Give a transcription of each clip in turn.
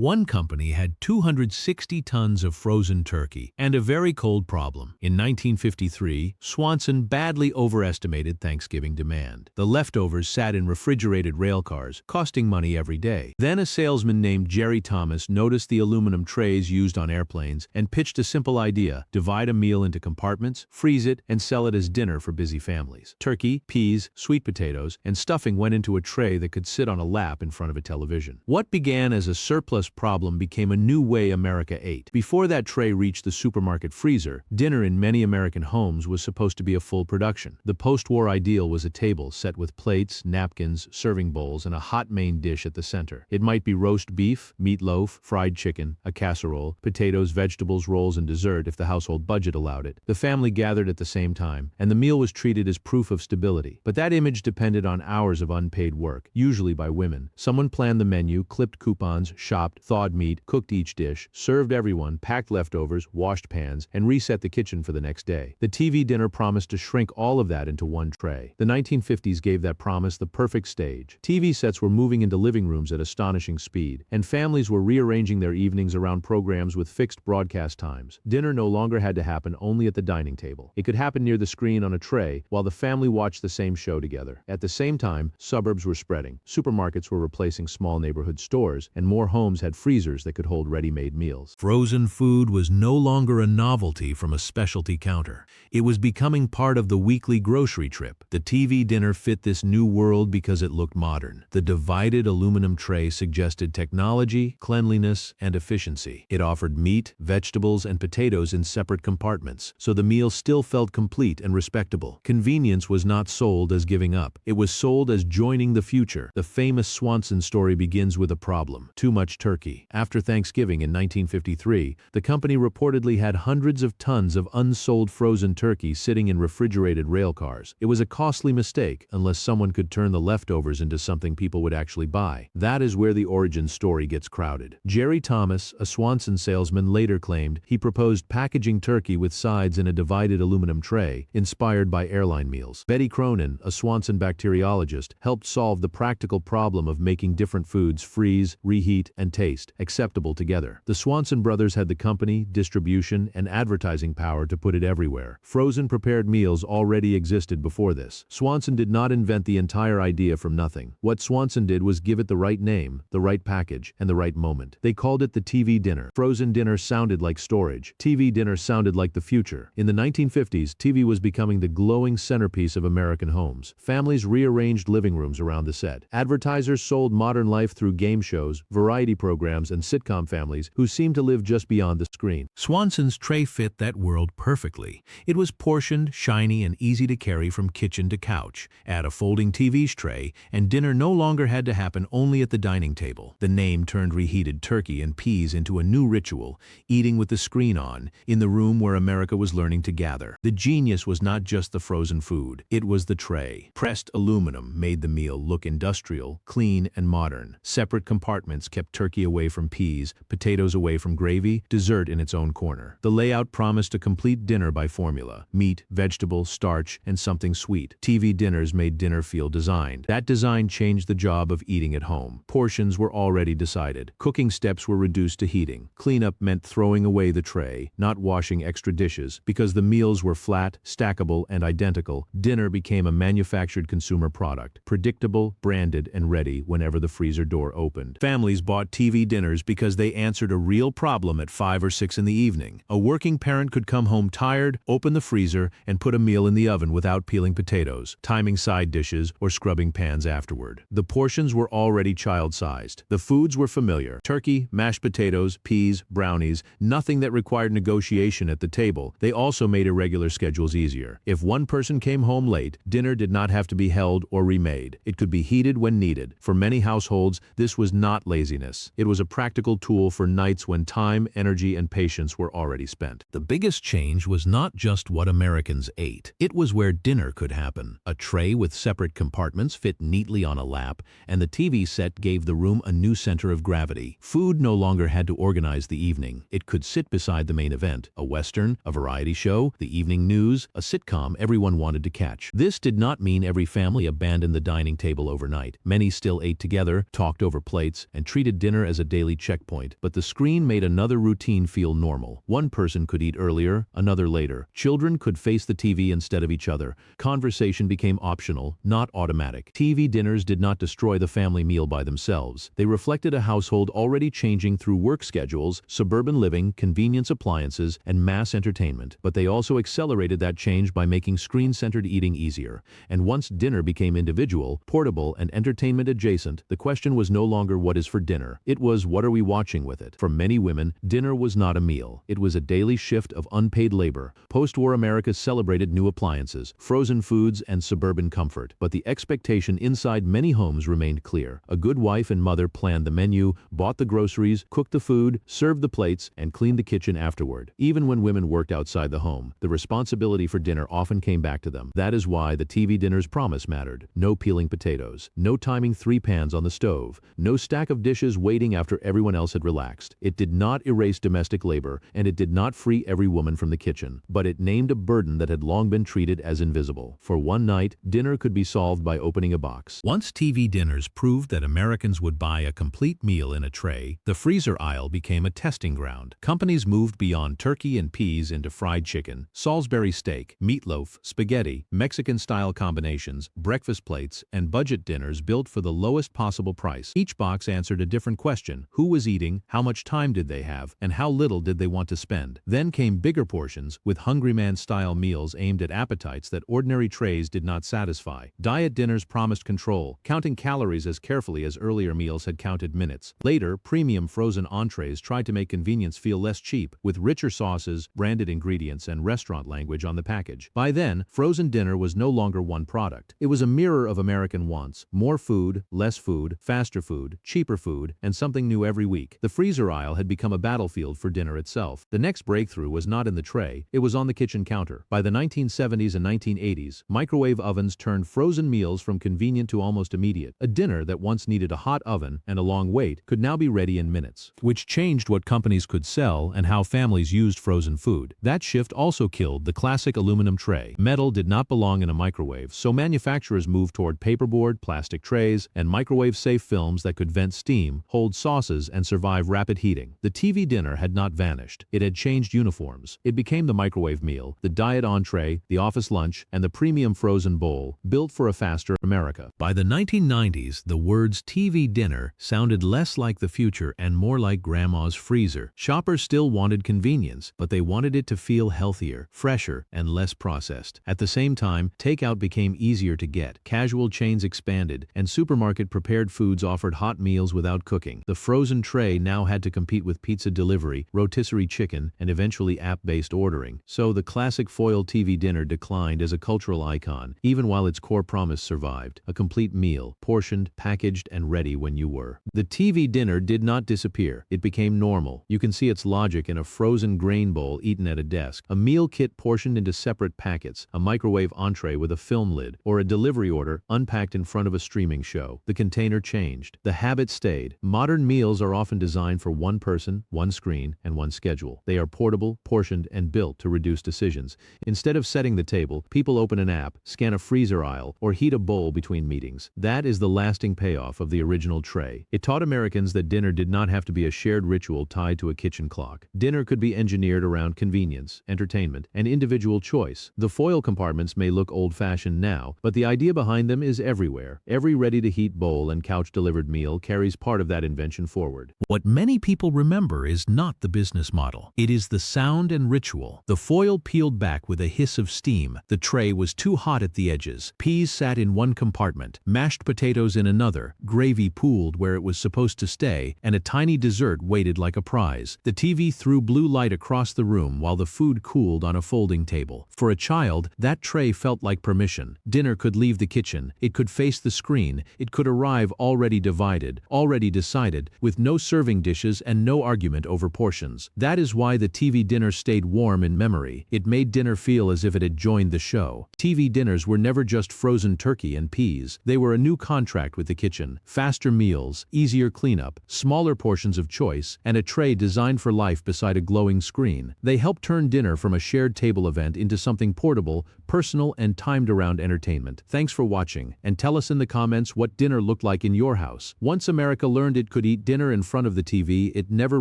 One company had 260 tons of frozen turkey and a very cold problem. In 1953, Swanson badly overestimated Thanksgiving demand. The leftovers sat in refrigerated railcars, costing money every day. Then a salesman named Jerry Thomas noticed the aluminum trays used on airplanes and pitched a simple idea: divide a meal into compartments, freeze it, and sell it as dinner for busy families. Turkey, peas, sweet potatoes, and stuffing went into a tray that could sit on a lap in front of a television. What began as a surplus problem became a new way America ate. Before that tray reached the supermarket freezer, dinner in many American homes was supposed to be a full production. The post-war ideal was a table set with plates, napkins, serving bowls, and a hot main dish at the center. It might be roast beef, meatloaf, fried chicken, a casserole, potatoes, vegetables, rolls, and dessert if the household budget allowed it. The family gathered at the same time, and the meal was treated as proof of stability. But that image depended on hours of unpaid work, usually by women. Someone planned the menu, clipped coupons, shopped, thawed meat, cooked each dish, served everyone, packed leftovers, washed pans, and reset the kitchen for the next day. The TV dinner promised to shrink all of that into one tray. The 1950s gave that promise the perfect stage. TV sets were moving into living rooms at astonishing speed, and families were rearranging their evenings around programs with fixed broadcast times. Dinner no longer had to happen only at the dining table. It could happen near the screen on a tray while the family watched the same show together. At the same time, suburbs were spreading. Supermarkets were replacing small neighborhood stores, and more homes had freezers that could hold ready-made meals. Frozen food was no longer a novelty from a specialty counter. It was becoming part of the weekly grocery trip. The TV dinner fit this new world because it looked modern. The divided aluminum tray suggested technology, cleanliness, and efficiency. It offered meat, vegetables, and potatoes in separate compartments, so the meal still felt complete and respectable. Convenience was not sold as giving up. It was sold as joining the future. The famous Swanson story begins with a problem: too much turkey. After Thanksgiving in 1953, the company reportedly had hundreds of tons of unsold frozen turkey sitting in refrigerated rail cars. It was a costly mistake unless someone could turn the leftovers into something people would actually buy. That is where the origin story gets crowded. Jerry Thomas, a Swanson salesman, later claimed he proposed packaging turkey with sides in a divided aluminum tray, inspired by airline meals. Betty Cronin, a Swanson bacteriologist, helped solve the practical problem of making different foods freeze, reheat, and taste acceptable together. The Swanson brothers had the company, distribution, and advertising power to put it everywhere. Frozen prepared meals already existed before this. Swanson did not invent the entire idea from nothing. What Swanson did was give it the right name, the right package, and the right moment. They called it the TV dinner. Frozen dinner sounded like storage. TV dinner sounded like the future. In the 1950s, TV was becoming the glowing centerpiece of American homes. Families rearranged living rooms around the set. Advertisers sold modern life through game shows, variety programs, and sitcom families who seemed to live just beyond the screen. Swanson's tray fit that world perfectly. It was portioned, shiny, and easy to carry from kitchen to couch. Add a folding TV tray, and dinner no longer had to happen only at the dining table. The name turned reheated turkey and peas into a new ritual, eating with the screen on, in the room where America was learning to gather. The genius was not just the frozen food, it was the tray. Pressed aluminum made the meal look industrial, clean, and modern. Separate compartments kept turkey away from peas, potatoes away from gravy, dessert in its own corner. The layout promised a complete dinner by formula: meat, vegetable, starch, and something sweet. TV dinners made dinner feel designed. That design changed the job of eating at home. Portions were already decided. Cooking steps were reduced to heating. Cleanup meant throwing away the tray, not washing extra dishes. Because the meals were flat, stackable, and identical, dinner became a manufactured consumer product, predictable, branded, and ready whenever the freezer door opened. Families bought TV dinners because they answered a real problem at 5 or 6 in the evening. A working parent could come home tired, open the freezer, and put a meal in the oven without peeling potatoes, timing side dishes, or scrubbing pans afterward. The portions were already child-sized. The foods were familiar: turkey, mashed potatoes, peas, brownies, nothing that required negotiation at the table. They also made irregular schedules easier. If one person came home late, dinner did not have to be held or remade. It could be heated when needed. For many households, this was not laziness. It was a practical tool for nights when time, energy, and patience were already spent. The biggest change was not just what Americans ate. It was where dinner could happen. A tray with separate compartments fit neatly on a lap, and the TV set gave the room a new center of gravity. Food no longer had to organize the evening. It could sit beside the main event: a Western, a variety show, the evening news, a sitcom everyone wanted to catch. This did not mean every family abandoned the dining table overnight. Many still ate together, talked over plates, and treated dinner as a daily checkpoint, but the screen made another routine feel normal. One person could eat earlier, another later. Children could face the TV instead of each other. Conversation became optional, not automatic. TV dinners did not destroy the family meal by themselves. They reflected a household already changing through work schedules, suburban living, convenience appliances, and mass entertainment. But they also accelerated that change by making screen-centered eating easier. And once dinner became individual, portable, and entertainment adjacent, the question was no longer what is for dinner. It was what are we watching with it? For many women, dinner was not a meal. It was a daily shift of unpaid labor. Post-war America celebrated new appliances, frozen foods, and suburban comfort. But the expectation inside many homes remained clear. A good wife and mother planned the menu, bought the groceries, cooked the food, served the plates, and cleaned the kitchen afterward. Even when women worked outside the home, the responsibility for dinner often came back to them. That is why the TV dinner's promise mattered. No peeling potatoes, no timing 3 pans on the stove, no stack of dishes waiting after everyone else had relaxed. It did not erase domestic labor, and it did not free every woman from the kitchen, but it named a burden that had long been treated as invisible. For one night, dinner could be solved by opening a box. Once TV dinners proved that Americans would buy a complete meal in a tray, the freezer aisle became a testing ground. Companies moved beyond turkey and peas into fried chicken, Salisbury steak, meatloaf, spaghetti, Mexican-style combinations, breakfast plates, and budget dinners built for the lowest possible price. Each box answered a different question: who was eating, how much time did they have, and how little did they want to spend? Then came bigger portions, with Hungry Man-style meals aimed at appetites that ordinary trays did not satisfy. Diet dinners promised control, counting calories as carefully as earlier meals had counted minutes. Later, premium frozen entrees tried to make convenience feel less cheap, with richer sauces, branded ingredients, and restaurant language on the package. By then, frozen dinner was no longer one product. It was a mirror of American wants: more food, less food, faster food, cheaper food, and something new every week. The freezer aisle had become a battlefield for dinner itself. The next breakthrough was not in the tray, it was on the kitchen counter. By the 1970s and 1980s, microwave ovens turned frozen meals from convenient to almost immediate. A dinner that once needed a hot oven and a long wait could now be ready in minutes, which changed what companies could sell and how families used frozen food. That shift also killed the classic aluminum tray. Metal did not belong in a microwave, so manufacturers moved toward paperboard, plastic trays, and microwave-safe films that could vent steam, hold sauces, and survive rapid heating. The TV dinner had not vanished. It had changed uniforms. It became the microwave meal, the diet entree, the office lunch, and the premium frozen bowl, built for a faster America. By the 1990s, the words TV dinner sounded less like the future and more like grandma's freezer. Shoppers still wanted convenience, but they wanted it to feel healthier, fresher, and less processed. At the same time, takeout became easier to get. Casual chains expanded, and supermarket-prepared foods offered hot meals without cooking. The frozen tray now had to compete with pizza delivery, rotisserie chicken, and eventually app-based ordering. So the classic foil TV dinner declined as a cultural icon, even while its core promise survived: a complete meal, portioned, packaged, and ready when you were. The TV dinner did not disappear. It became normal. You can see its logic in a frozen grain bowl eaten at a desk, a meal kit portioned into separate packets, a microwave entree with a film lid, or a delivery order unpacked in front of a streaming show. The container changed. The habit stayed. Modern meals are often designed for one person, one screen, and one schedule. They are portable, portioned, and built to reduce decisions. Instead of setting the table, people open an app, scan a freezer aisle, or heat a bowl between meetings. That is the lasting payoff of the original tray. It taught Americans that dinner did not have to be a shared ritual tied to a kitchen clock. Dinner could be engineered around convenience, entertainment, and individual choice. The foil compartments may look old-fashioned now, but the idea behind them is everywhere. Every ready-to-heat bowl and couch-delivered meal carries part of that invention forward. What many people remember is not the business model. It is the sound and ritual. The foil peeled back with a hiss of steam. The tray was too hot at the edges. Peas sat in one compartment, mashed potatoes in another, gravy pooled where it was supposed to stay, and a tiny dessert waited like a prize. The TV threw blue light across the room while the food cooled on a folding table. For a child, that tray felt like permission. Dinner could leave the kitchen. It could face the screen. It could arrive already divided, already decided, with no serving dishes and no argument over portions. That is why the TV dinner stayed warm in memory. It made dinner feel as if it had joined the show. TV dinners were never just frozen turkey and peas. They were a new contract with the kitchen. Faster meals, easier cleanup, smaller portions of choice, and a tray designed for life beside a glowing screen. They helped turn dinner from a shared table event into something portable, personal, and timed around entertainment. Thanks for watching, and tell us in the comments what dinner looked like in your house. Once America learned it could could eat dinner in front of the TV, it never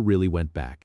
really went back.